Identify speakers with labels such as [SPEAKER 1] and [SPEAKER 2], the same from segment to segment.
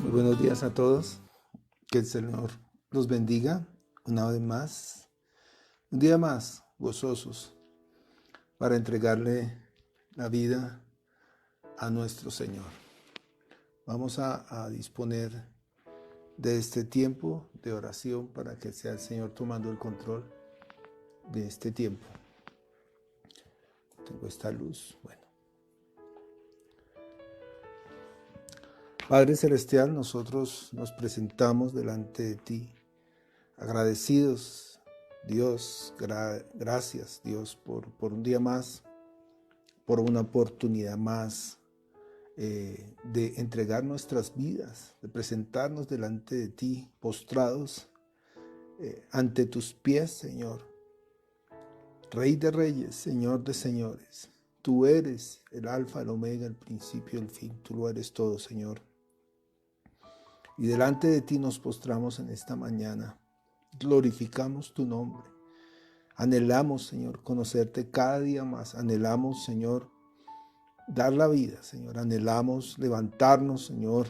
[SPEAKER 1] Muy buenos días a todos. Que el Señor los bendiga una vez más, un día más gozosos para entregarle la vida a nuestro Señor. Vamos a disponer de este tiempo de oración para que sea el Señor tomando el control de este tiempo. Tengo esta luz. Bueno. Padre Celestial, nosotros nos presentamos delante de ti, agradecidos, Dios, gracias Dios por un día más, por una oportunidad más de entregar nuestras vidas, de presentarnos delante de ti, postrados ante tus pies, Señor. Rey de reyes, Señor de señores, tú eres el alfa, el omega, el principio, el fin, tú lo eres todo, Señor. Y delante de ti nos postramos en esta mañana, glorificamos tu nombre, anhelamos, Señor, conocerte cada día más, anhelamos, Señor, dar la vida, Señor, anhelamos levantarnos, Señor,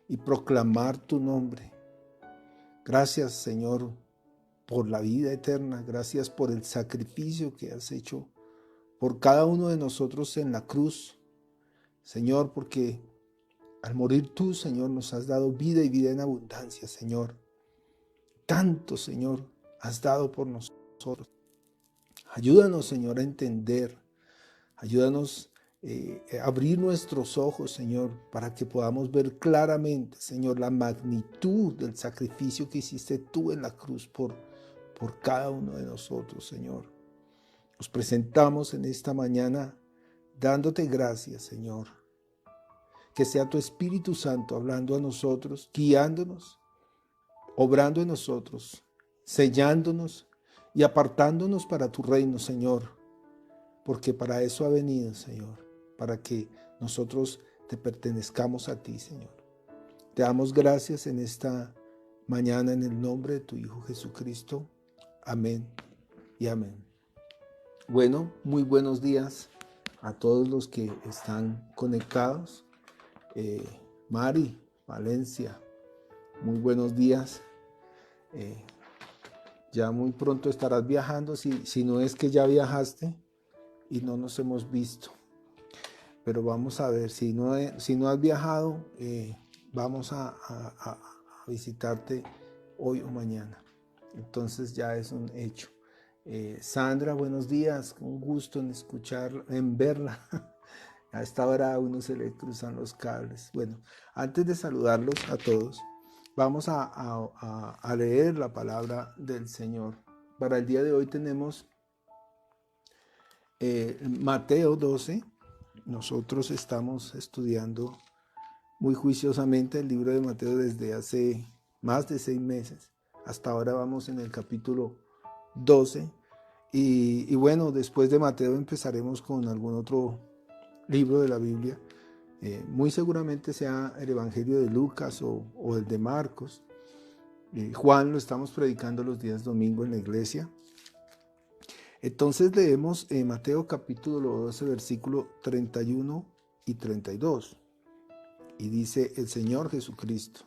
[SPEAKER 1] y proclamar tu nombre. Gracias, Señor, por la vida eterna, gracias por el sacrificio que has hecho por cada uno de nosotros en la cruz, Señor, porque al morir tú, Señor, nos has dado vida y vida en abundancia, Señor. Tanto, Señor, has dado por nosotros. Ayúdanos, Señor, a entender. Ayúdanos a abrir nuestros ojos, Señor, para que podamos ver claramente, Señor, la magnitud del sacrificio que hiciste tú en la cruz por cada uno de nosotros, Señor. Nos presentamos en esta mañana dándote gracias, Señor. Que sea tu Espíritu Santo hablando a nosotros, guiándonos, obrando en nosotros, sellándonos y apartándonos para tu reino, Señor. Porque para eso ha venido, Señor, para que nosotros te pertenezcamos a ti, Señor. Te damos gracias en esta mañana en el nombre de tu Hijo Jesucristo. Amén y amén. Bueno, muy buenos días a todos los que están conectados. Mari, Valencia, muy buenos días. Ya muy pronto estarás viajando, si no es que ya viajaste y no nos hemos visto. Pero vamos a ver, si no has viajado, vamos a visitarte hoy o mañana. Entonces ya es un hecho. Sandra, buenos días, un gusto en escucharla, en verla. A esta hora a uno se le cruzan los cables. Bueno, antes de saludarlos a todos, vamos a leer la palabra del Señor. Para el día de hoy tenemos Mateo 12. Nosotros estamos estudiando muy juiciosamente el libro de Mateo desde hace más de 6 meses. Hasta ahora vamos en el capítulo 12. Y bueno, después de Mateo empezaremos con algún otro libro de la Biblia. Muy seguramente sea el Evangelio de Lucas o el de Marcos. Juan lo estamos predicando los días domingo en la iglesia. Entonces leemos Mateo capítulo 12, versículo 31 y 32. Y dice el Señor Jesucristo: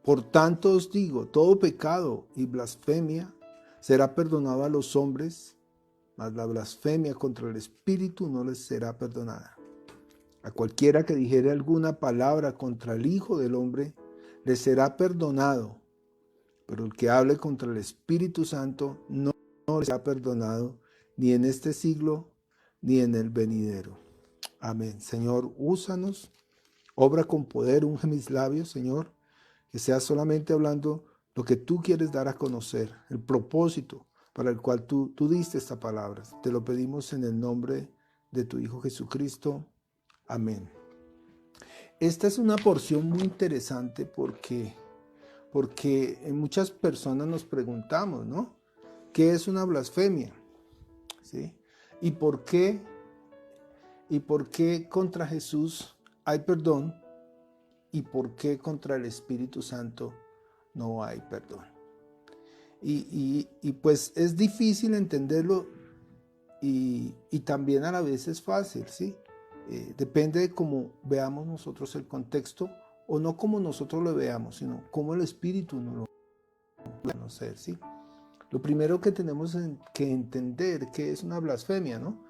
[SPEAKER 1] por tanto os digo, todo pecado y blasfemia será perdonado a los hombres, mas la blasfemia contra el Espíritu no les será perdonada. A cualquiera que dijere alguna palabra contra el Hijo del Hombre, le será perdonado, pero el que hable contra el Espíritu Santo no le será perdonado, ni en este siglo, ni en el venidero. Amén. Señor, úsanos, obra con poder, unge mis labios, Señor, que sea solamente hablando lo que tú quieres dar a conocer, el propósito para el cual tú diste esta palabra. Te lo pedimos en el nombre de tu Hijo Jesucristo. Amén. Esta es una porción muy interesante porque muchas personas nos preguntamos, ¿no? ¿Qué es una blasfemia? ¿Sí? ¿Y por qué contra Jesús hay perdón? ¿Y por qué contra el Espíritu Santo no hay perdón? Y pues es difícil entenderlo y también a la vez es fácil, ¿sí? Depende de cómo veamos nosotros el contexto, o no como nosotros lo veamos, sino cómo el Espíritu nos lo va a conocer, ¿sí? Lo primero que tenemos que entender que es una blasfemia, ¿no?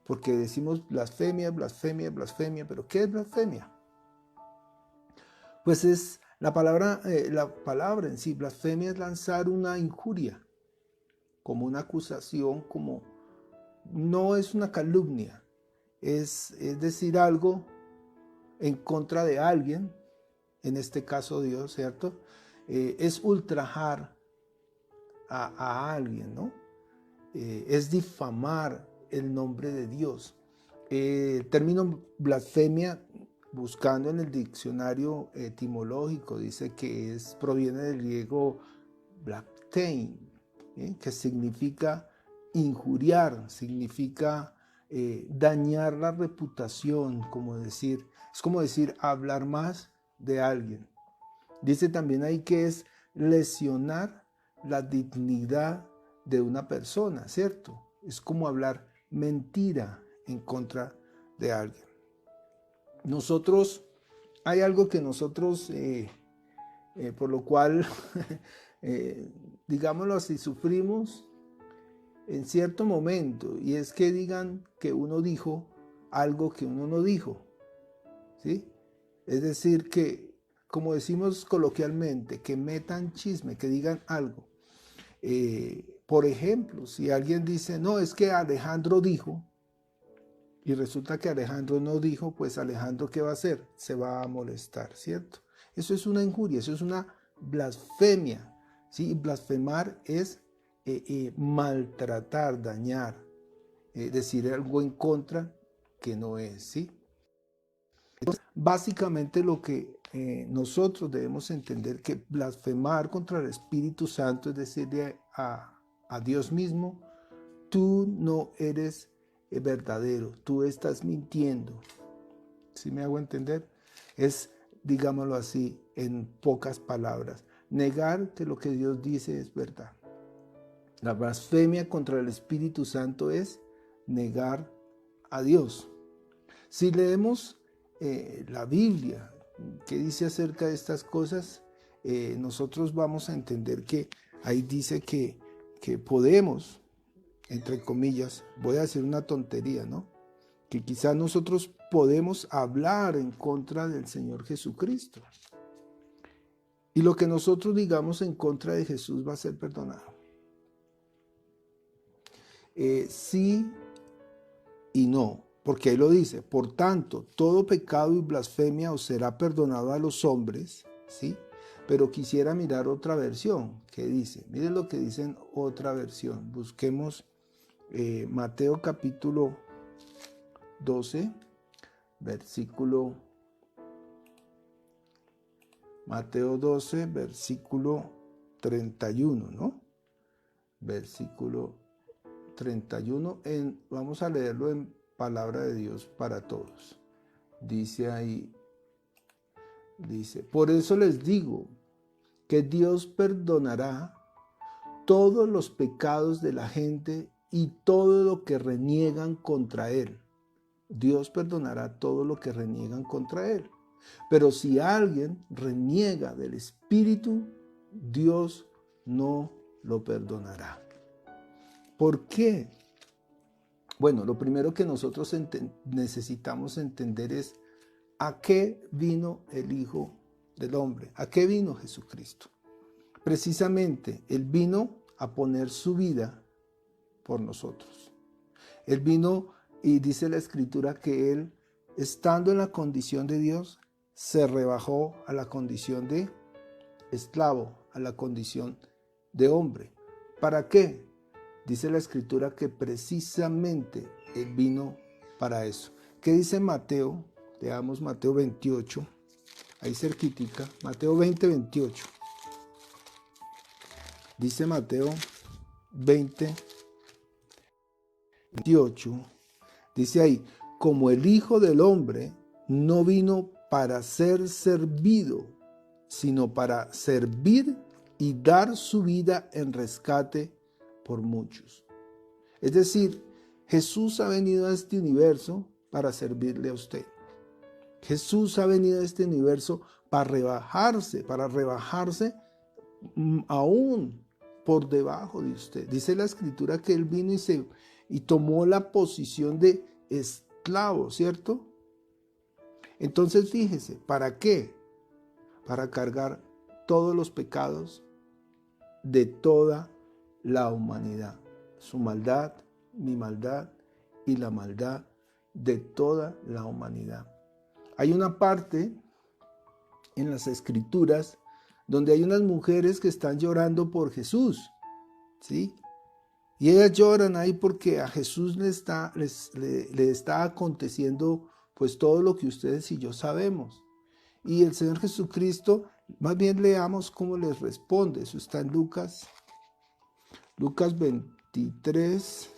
[SPEAKER 1] Porque decimos blasfemia, blasfemia, blasfemia, pero ¿qué es blasfemia? Pues es la palabra en sí, blasfemia es lanzar una injuria, como una acusación, como no es una calumnia, es decir algo en contra de alguien, en este caso Dios, ¿cierto? Es ultrajar a alguien, ¿no? Es difamar el nombre de Dios. El término blasfemia, buscando en el diccionario etimológico, dice que proviene del griego blaspheme, que significa injuriar, significa dañar la reputación, es como decir hablar más de alguien. Dice también ahí que es lesionar la dignidad de una persona, ¿cierto? Es como hablar mentira en contra de alguien. Hay algo que nosotros, por lo cual, digámoslo así, sufrimos en cierto momento, y es que digan que uno dijo algo que uno no dijo, ¿sí? Es decir, que, como decimos coloquialmente, que metan chisme, que digan algo. Por ejemplo, si alguien dice, no, es que Alejandro dijo, y resulta que Alejandro no dijo, pues Alejandro, ¿qué va a hacer? Se va a molestar, ¿cierto? Eso es una injuria, eso es una blasfemia, ¿sí? Blasfemar es maltratar, dañar, decir algo en contra que no es, ¿sí? Entonces, básicamente lo que nosotros debemos entender, que blasfemar contra el Espíritu Santo es decirle a Dios mismo, tú no eres verdadero, tú estás mintiendo. ¿Sí me hago entender? Es, digámoslo así, en pocas palabras, negar que lo que Dios dice es verdad. La blasfemia contra el Espíritu Santo es negar a Dios. Si leemos la Biblia, que dice acerca de estas cosas, nosotros vamos a entender que ahí dice que podemos, entre comillas, voy a decir una tontería, ¿no? Que quizás nosotros podemos hablar en contra del Señor Jesucristo. Y lo que nosotros digamos en contra de Jesús va a ser perdonado. Sí y no, porque ahí lo dice, por tanto, todo pecado y blasfemia os será perdonado a los hombres, ¿sí? Pero quisiera mirar otra versión que dice, miren lo que dice en otra versión, busquemos Mateo capítulo 12, versículo, Mateo 12, versículo 31, ¿no? Versículo 31, vamos a leerlo en palabra de Dios para todos. Dice ahí, por eso les digo que Dios perdonará todos los pecados de la gente y todo lo que reniegan contra Él. Dios perdonará todo lo que reniegan contra Él. Pero si alguien reniega del Espíritu, Dios no lo perdonará. ¿Por qué? Bueno, lo primero que nosotros necesitamos entender es a qué vino el Hijo del Hombre, a qué vino Jesucristo. Precisamente, Él vino a poner su vida por nosotros. Él vino, y dice la Escritura que Él, estando en la condición de Dios, se rebajó a la condición de esclavo, a la condición de hombre. ¿Para qué? Dice la Escritura que precisamente Él vino para eso. ¿Qué dice Mateo? Leamos Mateo 28, ahí cerquitica, Mateo 20, 28. Dice Mateo 20, 28, dice ahí, como el Hijo del Hombre no vino para ser servido, sino para servir y dar su vida en rescate por muchos. Es decir, Jesús ha venido a este universo para servirle a usted. Jesús ha venido a este universo para rebajarse aún por debajo de usted. Dice la Escritura que Él vino y tomó la posición de esclavo, ¿cierto? Entonces fíjese, ¿para qué? Para cargar todos los pecados de toda la humanidad. Su maldad, mi maldad y la maldad de toda la humanidad. Hay una parte en las Escrituras donde hay unas mujeres que están llorando por Jesús, ¿sí? Y ellas lloran ahí porque a Jesús le está aconteciendo pues todo lo que ustedes y yo sabemos. Y el Señor Jesucristo, más bien leamos cómo les responde. Eso está en Lucas 23,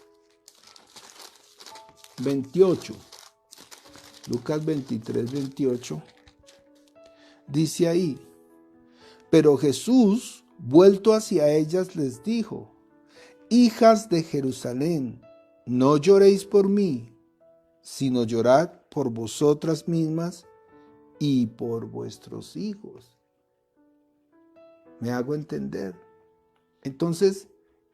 [SPEAKER 1] 28. Lucas 23, 28. Dice ahí: pero Jesús, vuelto hacia ellas, les dijo: hijas de Jerusalén, no lloréis por mí, sino llorad por vosotras mismas y por vuestros hijos. ¿Me hago entender? Entonces,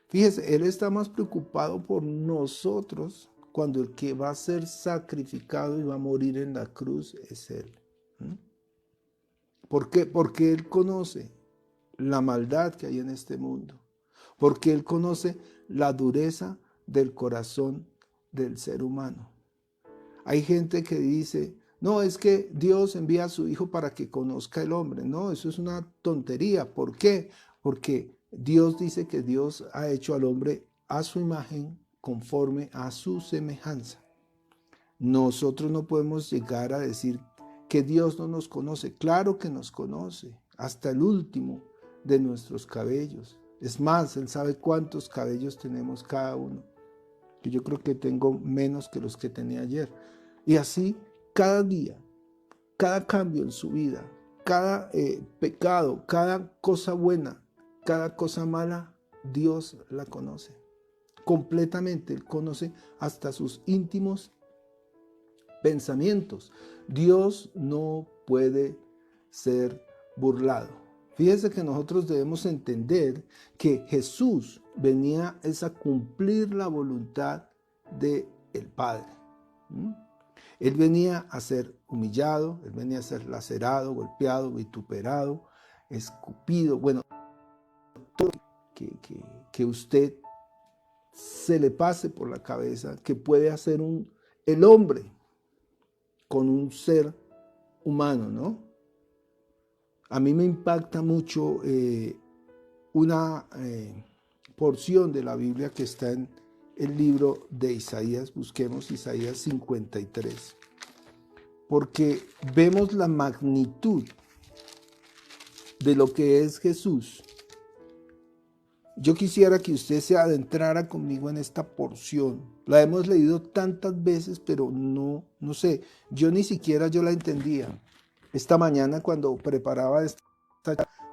[SPEAKER 1] fíjese, Él está más preocupado por nosotros cuando el que va a ser sacrificado y va a morir en la cruz es Él. ¿Por qué? Porque Él conoce la maldad que hay en este mundo. Porque Él conoce la dureza del corazón del ser humano. Hay gente que dice: no, es que Dios envía a su Hijo para que conozca el hombre. No, eso es una tontería. ¿Por qué? Porque Dios dice que Dios ha hecho al hombre a su imagen, conforme a su semejanza. Nosotros no podemos llegar a decir que Dios no nos conoce. Claro que nos conoce, hasta el último de nuestros cabellos. Es más, Él sabe cuántos cabellos tenemos cada uno. Yo creo que tengo menos que los que tenía ayer. Y así, cada día, cada cambio en su vida, cada pecado, cada cosa buena, cada cosa mala, Dios la conoce completamente. Él conoce hasta sus íntimos pensamientos. Dios no puede ser burlado. Fíjese que nosotros debemos entender que Jesús venía a cumplir la voluntad del Padre. Él venía a ser humillado, Él venía a ser lacerado, golpeado, vituperado, escupido. Bueno, todo que usted se le pase por la cabeza que puede hacer el hombre con un ser humano, ¿no? A mí me impacta mucho una porción de la Biblia que está en el libro de Isaías. Busquemos Isaías 53, porque vemos la magnitud de lo que es Jesús. Yo quisiera que usted se adentrara conmigo en esta porción. La hemos leído tantas veces, pero no sé, yo ni siquiera yo la entendía. Esta mañana cuando preparaba esta,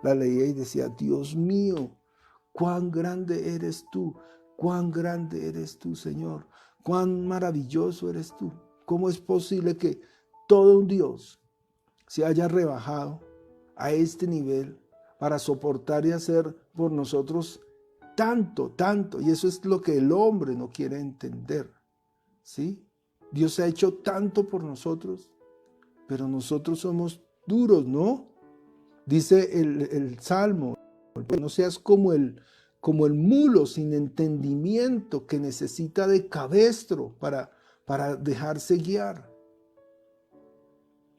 [SPEAKER 1] la leía y decía: Dios mío, cuán grande eres tú, Señor, cuán maravilloso eres tú. ¿Cómo es posible que todo un Dios se haya rebajado a este nivel para soportar y hacer por nosotros tanto? Y eso es lo que el hombre no quiere entender, ¿sí? Dios ha hecho tanto por nosotros, pero nosotros somos duros, ¿no? Dice el Salmo: no seas como el mulo sin entendimiento que necesita de cabestro para dejarse guiar.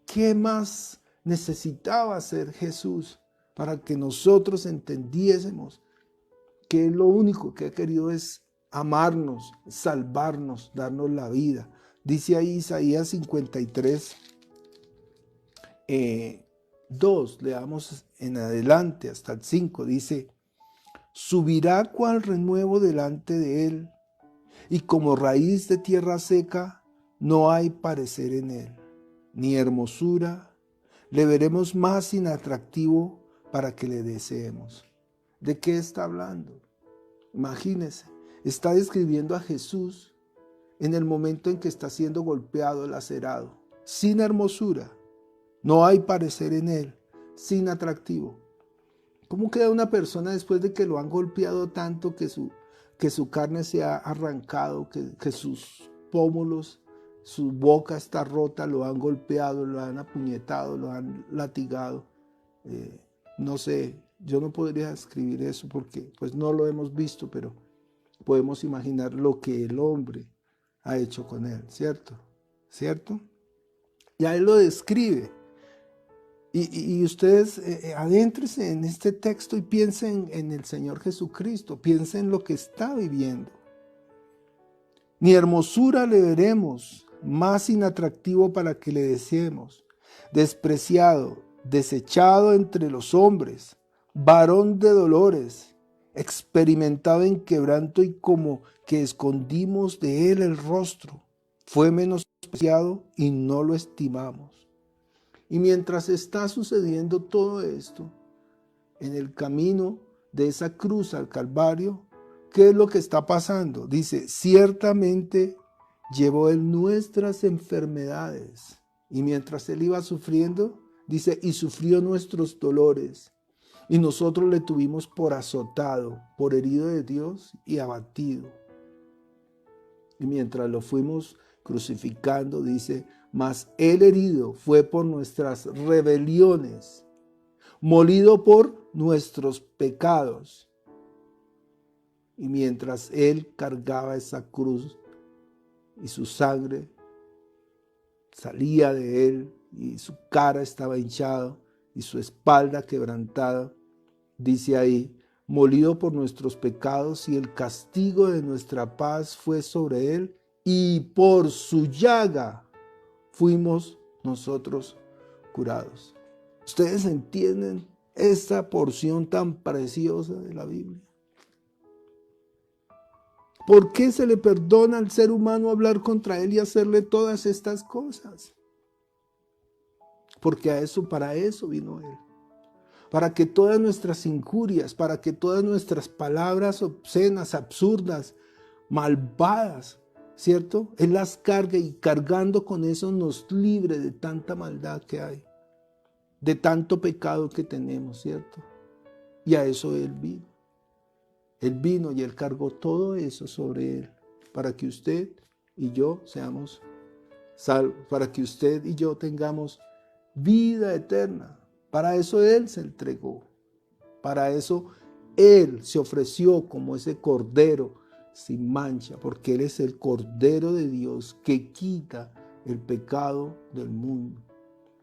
[SPEAKER 1] ¿Qué más necesitaba hacer Jesús para que nosotros entendiésemos que lo único que ha querido es amarnos, salvarnos, darnos la vida? Dice ahí Isaías 53, 2, leamos en adelante hasta el 5, dice: subirá cual renuevo delante de él, y como raíz de tierra seca no hay parecer en él, ni hermosura, le veremos más inatractivo para que le deseemos. ¿De qué está hablando? Imagínense, está describiendo a Jesús en el momento en que está siendo golpeado, lacerado, sin hermosura, no hay parecer en él, sin atractivo. ¿Cómo queda una persona después de que lo han golpeado tanto que su carne se ha arrancado, que sus pómulos, su boca está rota, lo han golpeado, lo han apuñetado, lo han latigado? No sé, yo no podría escribir eso porque pues no lo hemos visto, pero podemos imaginar lo que el hombre ha hecho con él, ¿cierto? ¿Cierto? Y a él lo describe. Y ustedes adéntrense en este texto y piensen en el Señor Jesucristo, piensen en lo que está viviendo. Ni hermosura le veremos, más inatractivo para que le deseemos, despreciado, desechado entre los hombres, varón de dolores, experimentado en quebranto y como que escondimos de él el rostro, fue menospreciado y no lo estimamos. Y mientras está sucediendo todo esto, en el camino de esa cruz al Calvario, ¿qué es lo que está pasando? Dice, ciertamente llevó él nuestras enfermedades. Y mientras él iba sufriendo, dice, y sufrió nuestros dolores. Y nosotros le tuvimos por azotado, por herido de Dios y abatido. Y mientras lo fuimos crucificando, dice, mas él herido fue por nuestras rebeliones, molido por nuestros pecados. Y mientras él cargaba esa cruz y su sangre salía de él y su cara estaba hinchada y su espalda quebrantada, dice ahí, molido por nuestros pecados y el castigo de nuestra paz fue sobre él y por su llaga fuimos nosotros curados. ¿Ustedes entienden esta porción tan preciosa de la Biblia? ¿Por qué se le perdona al ser humano hablar contra él y hacerle todas estas cosas? Porque para eso vino él. Para que todas nuestras injurias, para que todas nuestras palabras obscenas, absurdas, malvadas, ¿cierto? Él las cargue y cargando con eso nos libre de tanta maldad que hay, de tanto pecado que tenemos, ¿cierto? Y a eso Él vino. Él vino y Él cargó todo eso sobre Él, para que usted y yo seamos salvos, para que usted y yo tengamos vida eterna. Para eso Él se entregó, para eso Él se ofreció como ese cordero sin mancha, porque Él es el Cordero de Dios que quita el pecado del mundo.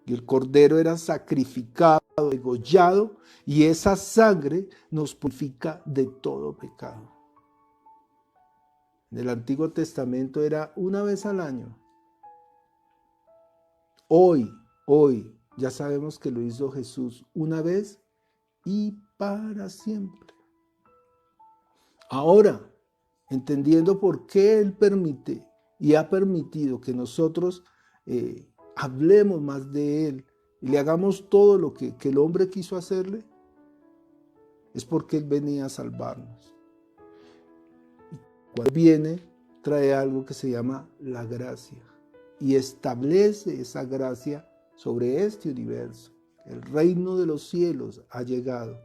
[SPEAKER 1] Y el Cordero era sacrificado, degollado, y esa sangre nos purifica de todo pecado. En el Antiguo Testamento era una vez al año. Hoy, ya sabemos que lo hizo Jesús una vez y para siempre. Ahora, entendiendo por qué Él permite y ha permitido que nosotros hablemos más de Él y le hagamos todo lo que el hombre quiso hacerle, es porque Él venía a salvarnos. Y cuando viene, trae algo que se llama la gracia y establece esa gracia sobre este universo. El reino de los cielos ha llegado.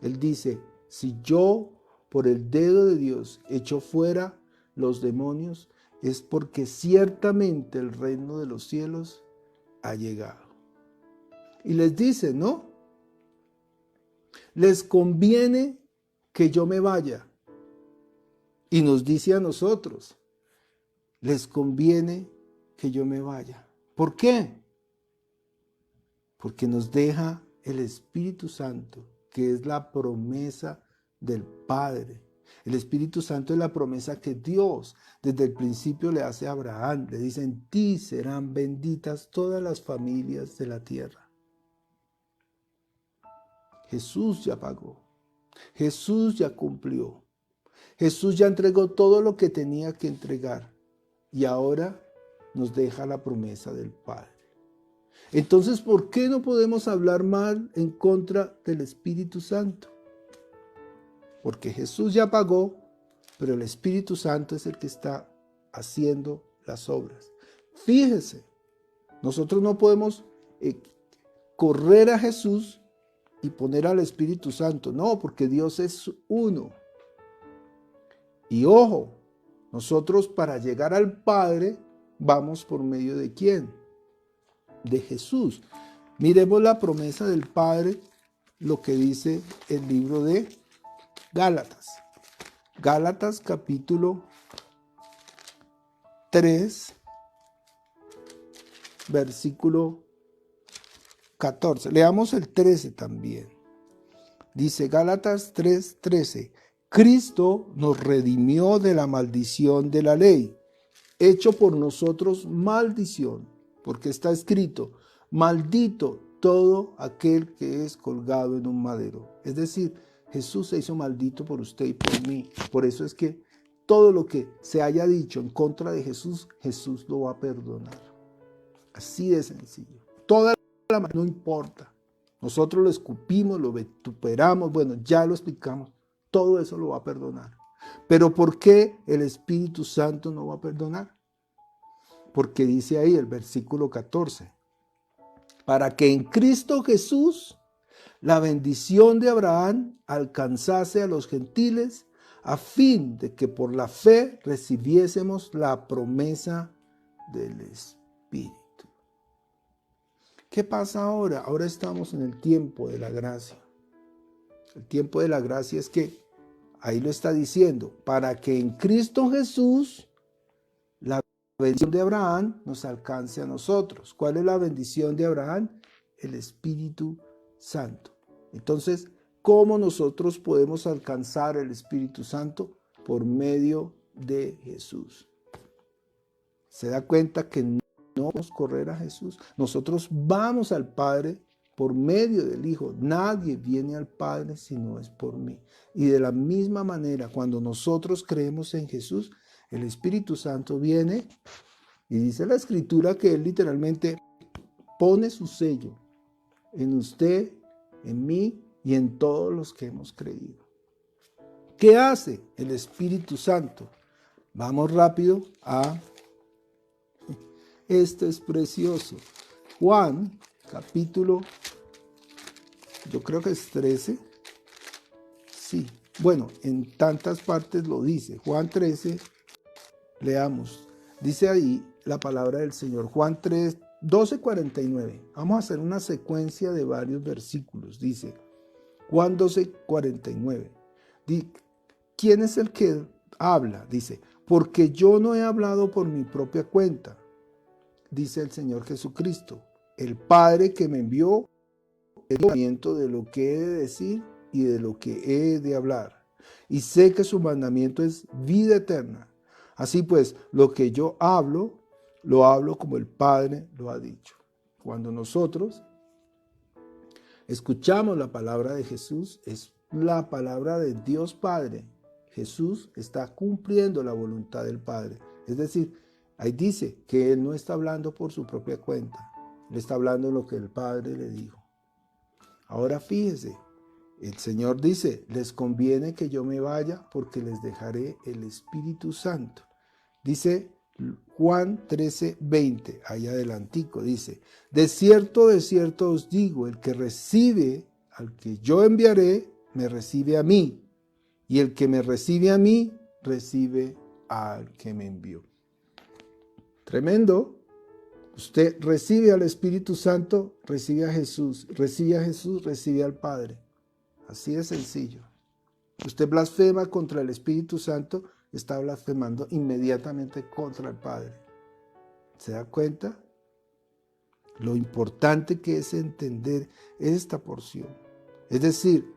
[SPEAKER 1] Él dice, si yo por el dedo de Dios echo fuera los demonios, es porque ciertamente el reino de los cielos ha llegado. Y les dice, ¿no? Les conviene que yo me vaya. Y nos dice a nosotros, les conviene que yo me vaya. ¿Por qué? Porque nos deja el Espíritu Santo, que es la promesa del Padre. El Espíritu Santo es la promesa que Dios desde el principio le hace a Abraham. Le dice, en ti serán benditas todas las familias de la tierra. Jesús ya pagó. Jesús ya cumplió. Jesús ya entregó todo lo que tenía que entregar. Y ahora nos deja la promesa del Padre. Entonces, ¿por qué no podemos hablar mal en contra del Espíritu Santo? Porque Jesús ya pagó, pero el Espíritu Santo es el que está haciendo las obras. Fíjese, nosotros no podemos correr a Jesús y poner al Espíritu Santo. No, porque Dios es uno. Y ojo, nosotros para llegar al Padre vamos por medio de ¿quién? De Jesús. Miremos la promesa del Padre, lo que dice el libro de Gálatas. Gálatas capítulo 3, versículo 14. Leamos el 13 también. Dice Gálatas 3:13. Cristo nos redimió de la maldición de la ley, hecho por nosotros maldición, porque está escrito, maldito todo aquel que es colgado en un madero. Es decir, Jesús se hizo maldito por usted y por mí. Por eso es que todo lo que se haya dicho en contra de Jesús, Jesús lo va a perdonar. Así de sencillo. Toda la maldad no importa. Nosotros lo escupimos, lo vituperamos, bueno, ya lo explicamos. Todo eso lo va a perdonar. Pero ¿por qué el Espíritu Santo no va a perdonar? Porque dice ahí el versículo 14. Para que en Cristo Jesús la bendición de Abraham alcanzase a los gentiles, a fin de que por la fe recibiésemos la promesa del Espíritu. ¿Qué pasa ahora? Ahora estamos en el tiempo de la gracia. El tiempo de la gracia es que, ahí lo está diciendo, para que en Cristo Jesús la bendición de Abraham nos alcance a nosotros. ¿Cuál es la bendición de Abraham? El Espíritu Santo. Entonces, ¿cómo nosotros podemos alcanzar el Espíritu Santo? Por medio de Jesús. ¿Se da cuenta que no podemos correr a Jesús? Nosotros vamos al Padre por medio del Hijo. Nadie viene al Padre si no es por mí. Y de la misma manera, cuando nosotros creemos en Jesús, el Espíritu Santo viene y dice la Escritura que Él literalmente pone su sello en usted, en mí y en todos los que hemos creído. ¿Qué hace el Espíritu Santo? Vamos rápido a... Esto es precioso. Juan, capítulo, yo creo que es 13. Sí, bueno, en tantas partes lo dice. Juan 13, leamos. Dice ahí la palabra del Señor. Juan 3, 12:49. Vamos a hacer una secuencia de varios versículos. Dice, Juan 12:49. ¿Quién es el que habla? Dice, porque yo no he hablado por mi propia cuenta, dice el Señor Jesucristo. El Padre que me envió el mandamiento de lo que he de decir y de lo que he de hablar. Y sé que su mandamiento es vida eterna. Así pues, lo que yo hablo, lo hablo como el Padre lo ha dicho. Cuando nosotros escuchamos la palabra de Jesús, es la palabra de Dios Padre. Jesús está cumpliendo la voluntad del Padre. Es decir, ahí dice que Él no está hablando por su propia cuenta. Él está hablando lo que el Padre le dijo. Ahora fíjese, el Señor dice, les conviene que yo me vaya porque les dejaré el Espíritu Santo. Dice Juan 13:20, allá adelantico, dice, de cierto os digo, el que recibe al que yo enviaré, me recibe a mí, y el que me recibe a mí, recibe al que me envió. Tremendo. Usted recibe al Espíritu Santo, recibe a Jesús, recibe al Padre. Así de sencillo. Usted blasfema contra el Espíritu Santo, está blasfemando inmediatamente contra el Padre. ¿Se da cuenta? Lo importante que es entender esta porción. Es decir,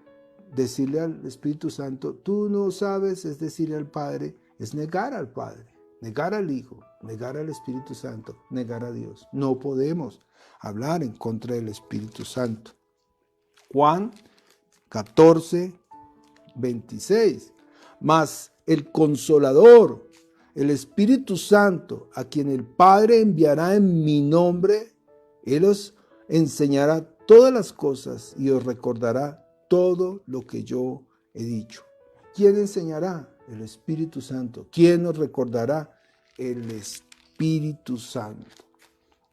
[SPEAKER 1] decirle al Espíritu Santo, tú no sabes, es decirle al Padre, es negar al Padre, negar al Hijo, negar al Espíritu Santo, negar a Dios. No podemos hablar en contra del Espíritu Santo. Juan 14:26. Mas el Consolador, el Espíritu Santo, a quien el Padre enviará en mi nombre, Él os enseñará todas las cosas y os recordará todo lo que yo he dicho. ¿Quién enseñará? El Espíritu Santo. ¿Quién nos recordará? el Espíritu Santo.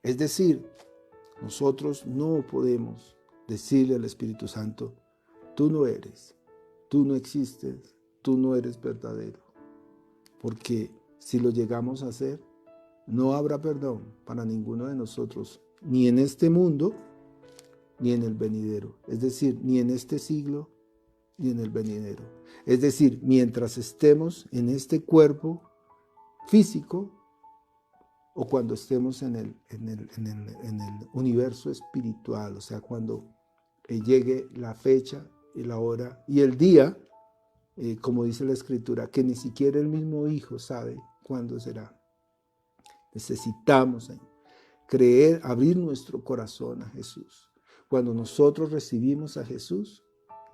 [SPEAKER 1] Es decir, nosotros no podemos decirle al Espíritu Santo, tú no eres, tú no existes, tú no eres verdadero. Porque si lo llegamos a hacer, no habrá perdón para ninguno de nosotros, ni en este mundo, ni en el venidero. Es decir, ni en este siglo, ni en el venidero. Es decir, mientras estemos en este cuerpo físico o cuando estemos en el universo espiritual, o sea, cuando llegue la fecha y la hora y el día, como dice la Escritura, que ni siquiera el mismo Hijo sabe cuándo será. Necesitamos creer, abrir nuestro corazón a Jesús. Cuando nosotros recibimos a Jesús,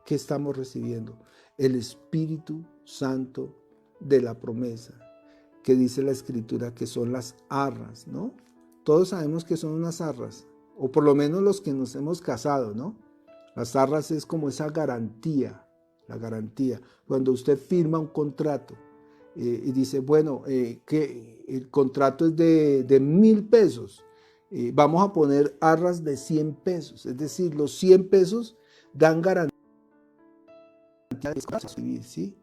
[SPEAKER 1] ¿qué estamos recibiendo? El Espíritu Santo de la promesa, que dice la Escritura que son las arras, ¿no? Todos sabemos que son unas arras, o por lo menos los que nos hemos casado, ¿no? Las arras es como esa garantía, la garantía. Cuando usted firma un contrato y dice, bueno, que el contrato es de 1,000 pesos, vamos a poner arras de 100 pesos, es decir, los 100 pesos dan garantía de vivir, ¿sí?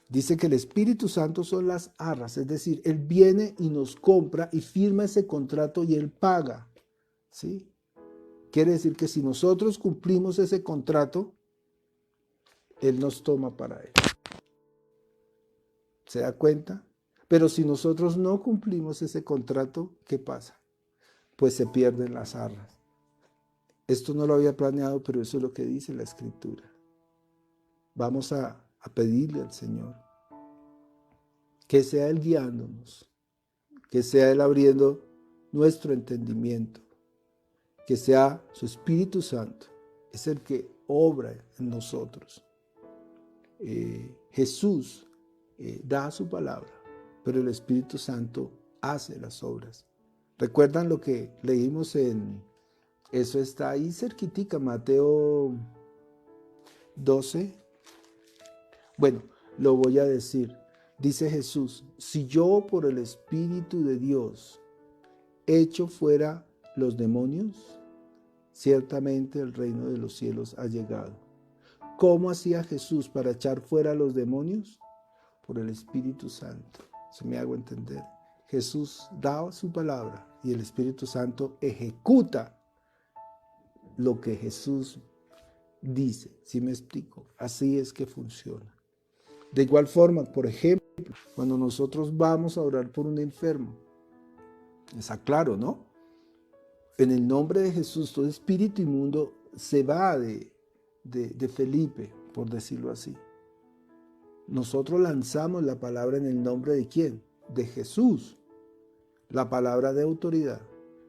[SPEAKER 1] Dice que el Espíritu Santo son las arras, es decir, Él viene y nos compra y firma ese contrato y Él paga, ¿sí? Quiere decir que si nosotros cumplimos ese contrato, Él nos toma para Él. ¿Se da cuenta? Pero si nosotros no cumplimos ese contrato, ¿qué pasa? Pues se pierden las arras. Esto no lo había planeado, pero eso es lo que dice la Escritura. Vamos a pedirle al Señor que sea Él guiándonos, que sea Él abriendo nuestro entendimiento, que sea su Espíritu Santo, es el que obra en nosotros. Jesús da su palabra, pero el Espíritu Santo hace las obras. ¿Recuerdan lo que leímos eso está ahí cerquitica, Mateo 12? Bueno, lo voy a decir. Dice Jesús, si yo por el Espíritu de Dios echo fuera los demonios, ciertamente el reino de los cielos ha llegado. ¿Cómo hacía Jesús para echar fuera los demonios? Por el Espíritu Santo. ¿Se me hago entender? Jesús daba su palabra y el Espíritu Santo ejecuta lo que Jesús dice. ¿Sí me explico? Así es que funciona. De igual forma, por ejemplo, cuando nosotros vamos a orar por un enfermo, está claro, ¿no? En el nombre de Jesús, todo espíritu inmundo se va de Felipe, por decirlo así. Nosotros lanzamos la palabra en el nombre de ¿quién? De Jesús. La palabra de autoridad.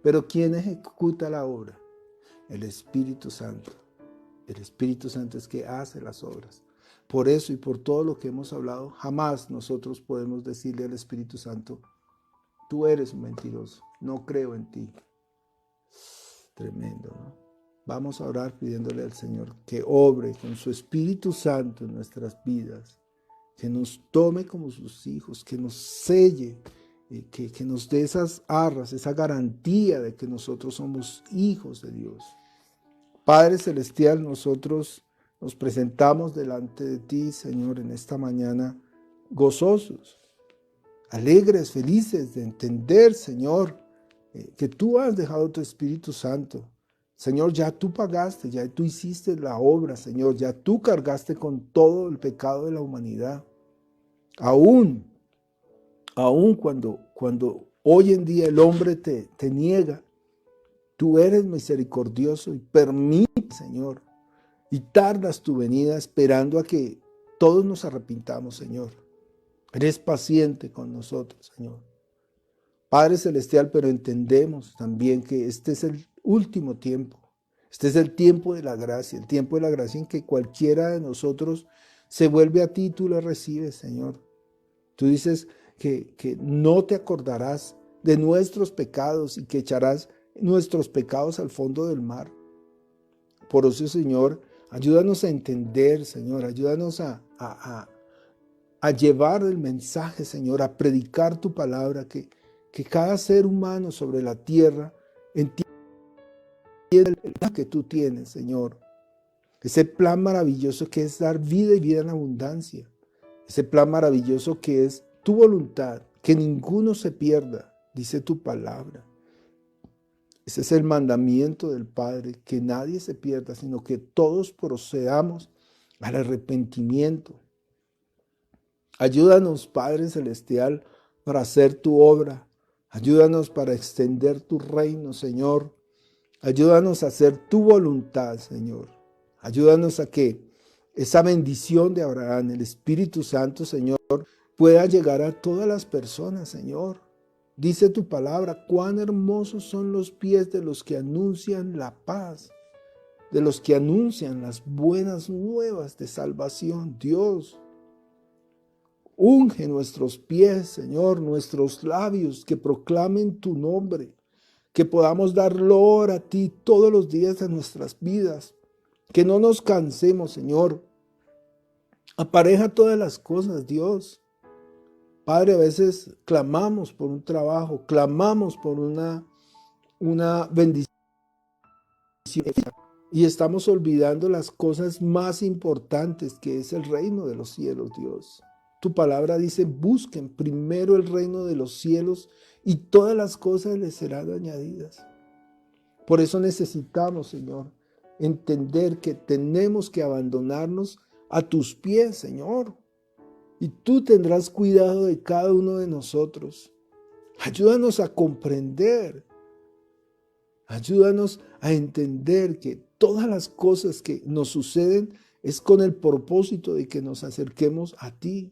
[SPEAKER 1] Pero ¿quién ejecuta la obra? El Espíritu Santo. El Espíritu Santo es que hace las obras. Por eso y por todo lo que hemos hablado, jamás nosotros podemos decirle al Espíritu Santo, tú eres un mentiroso, no creo en ti. Tremendo, ¿no? Vamos a orar pidiéndole al Señor que obre con su Espíritu Santo en nuestras vidas, que nos tome como sus hijos, que nos selle, que nos dé esas arras, esa garantía de que nosotros somos hijos de Dios. Padre Celestial, nosotros nos presentamos delante de ti, Señor, en esta mañana, gozosos, alegres, felices de entender, Señor, que tú has dejado tu Espíritu Santo. Señor, ya tú pagaste, ya tú hiciste la obra, Señor, ya tú cargaste con todo el pecado de la humanidad. Aún cuando hoy en día el hombre te niega, tú eres misericordioso y permite, Señor, y tardas tu venida esperando a que todos nos arrepintamos, Señor. Eres paciente con nosotros, Señor. Padre Celestial, pero entendemos también que este es el último tiempo. Este es el tiempo de la gracia, el tiempo de la gracia en que cualquiera de nosotros se vuelve a ti y tú lo recibes, Señor. Tú dices que no te acordarás de nuestros pecados y que echarás nuestros pecados al fondo del mar. Por eso, Señor, ayúdanos a entender, Señor, ayúdanos a a llevar el mensaje, Señor, a predicar tu palabra, que cada ser humano sobre la tierra entienda el plan que tú tienes, Señor. Ese plan maravilloso que es dar vida y vida en abundancia. Ese plan maravilloso que es tu voluntad, que ninguno se pierda, dice tu palabra. Ese es el mandamiento del Padre, que nadie se pierda, sino que todos procedamos al arrepentimiento. Ayúdanos, Padre Celestial, para hacer tu obra. Ayúdanos para extender tu reino, Señor. Ayúdanos a hacer tu voluntad, Señor. Ayúdanos a que esa bendición de Abraham, el Espíritu Santo, Señor, pueda llegar a todas las personas, Señor. Dice tu palabra, cuán hermosos son los pies de los que anuncian la paz, de los que anuncian las buenas nuevas de salvación. Dios, unge nuestros pies, Señor, nuestros labios que proclamen tu nombre, que podamos dar loor a ti todos los días de nuestras vidas, que no nos cansemos, Señor. Apareja todas las cosas, Dios. Padre, a veces clamamos por un trabajo, clamamos por una bendición y estamos olvidando las cosas más importantes que es el reino de los cielos, Dios. Tu palabra dice, busquen primero el reino de los cielos y todas las cosas les serán añadidas. Por eso necesitamos, Señor, entender que tenemos que abandonarnos a tus pies, Señor. Y tú tendrás cuidado de cada uno de nosotros. Ayúdanos a comprender. Ayúdanos a entender que todas las cosas que nos suceden es con el propósito de que nos acerquemos a ti.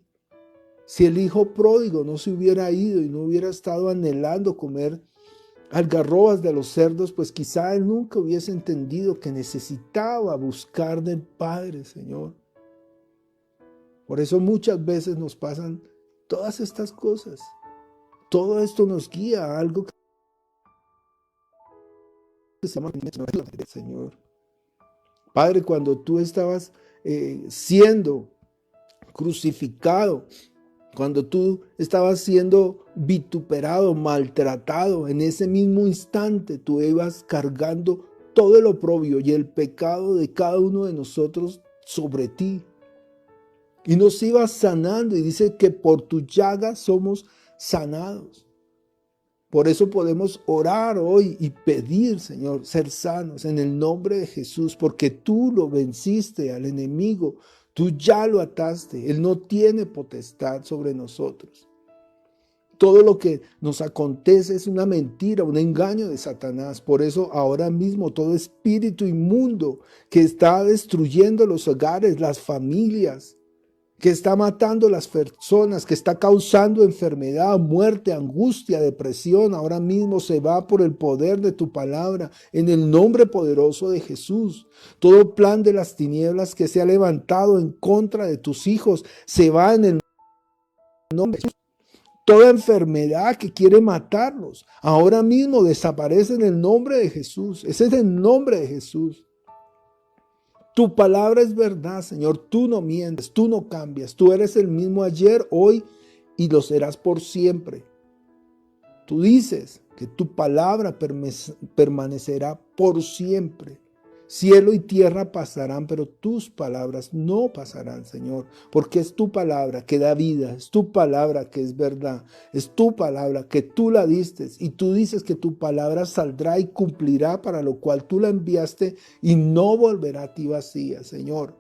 [SPEAKER 1] Si el hijo pródigo no se hubiera ido y no hubiera estado anhelando comer algarrobas de los cerdos, pues quizá él nunca hubiese entendido que necesitaba buscar del Padre, Señor. Por eso muchas veces nos pasan todas estas cosas. Todo esto nos guía a algo que se llama Señor. Padre, cuando tú estabas siendo crucificado, cuando tú estabas siendo vituperado, maltratado, en ese mismo instante tú ibas cargando todo el oprobio y el pecado de cada uno de nosotros sobre ti. Y nos ibas sanando y dice que por tu llaga somos sanados. Por eso podemos orar hoy y pedir, Señor, ser sanos en el nombre de Jesús, porque tú lo venciste al enemigo, tú ya lo ataste, él no tiene potestad sobre nosotros. Todo lo que nos acontece es una mentira, un engaño de Satanás. Por eso ahora mismo todo espíritu inmundo que está destruyendo los hogares, las familias, que está matando a las personas, que está causando enfermedad, muerte, angustia, depresión, ahora mismo se va por el poder de tu palabra, en el nombre poderoso de Jesús. Todo plan de las tinieblas que se ha levantado en contra de tus hijos, se va en el nombre de Jesús. Toda enfermedad que quiere matarlos, ahora mismo desaparece en el nombre de Jesús. Ese es el nombre de Jesús. Tu palabra es verdad, Señor. Tú no mientes, tú no cambias. Tú eres el mismo ayer, hoy y lo serás por siempre. Tú dices que tu palabra permanecerá por siempre. Cielo y tierra pasarán, pero tus palabras no pasarán, Señor, porque es tu palabra que da vida, es tu palabra que es verdad, es tu palabra que tú la diste y tú dices que tu palabra saldrá y cumplirá para lo cual tú la enviaste y no volverá a ti vacía, Señor.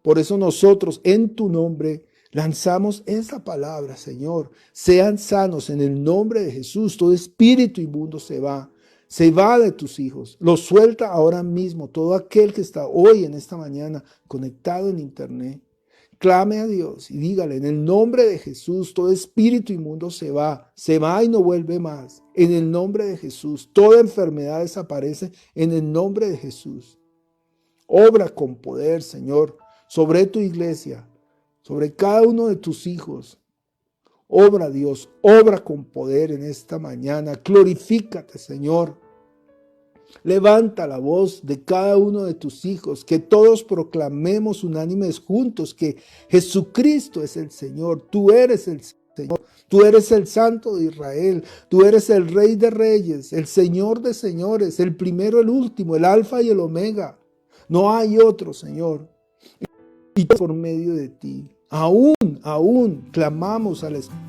[SPEAKER 1] Por eso nosotros en tu nombre lanzamos esa palabra, Señor. Sean sanos en el nombre de Jesús. Todo espíritu inmundo se va de tus hijos. Lo suelta ahora mismo todo aquel que está hoy en esta mañana conectado en internet. Clame a Dios y dígale en el nombre de Jesús, todo espíritu inmundo se va y no vuelve más. En el nombre de Jesús, toda enfermedad desaparece en el nombre de Jesús. Obra con poder, Señor, sobre tu iglesia, sobre cada uno de tus hijos. Obra, Dios, obra con poder en esta mañana. Glorifícate, Señor. Levanta la voz de cada uno de tus hijos, que todos proclamemos unánimes juntos que Jesucristo es el Señor, tú eres el Señor, tú eres el Santo de Israel, tú eres el Rey de Reyes, el Señor de Señores, el primero, el último, el Alfa y el Omega. No hay otro, Señor, y por medio de ti. Aún clamamos al Espíritu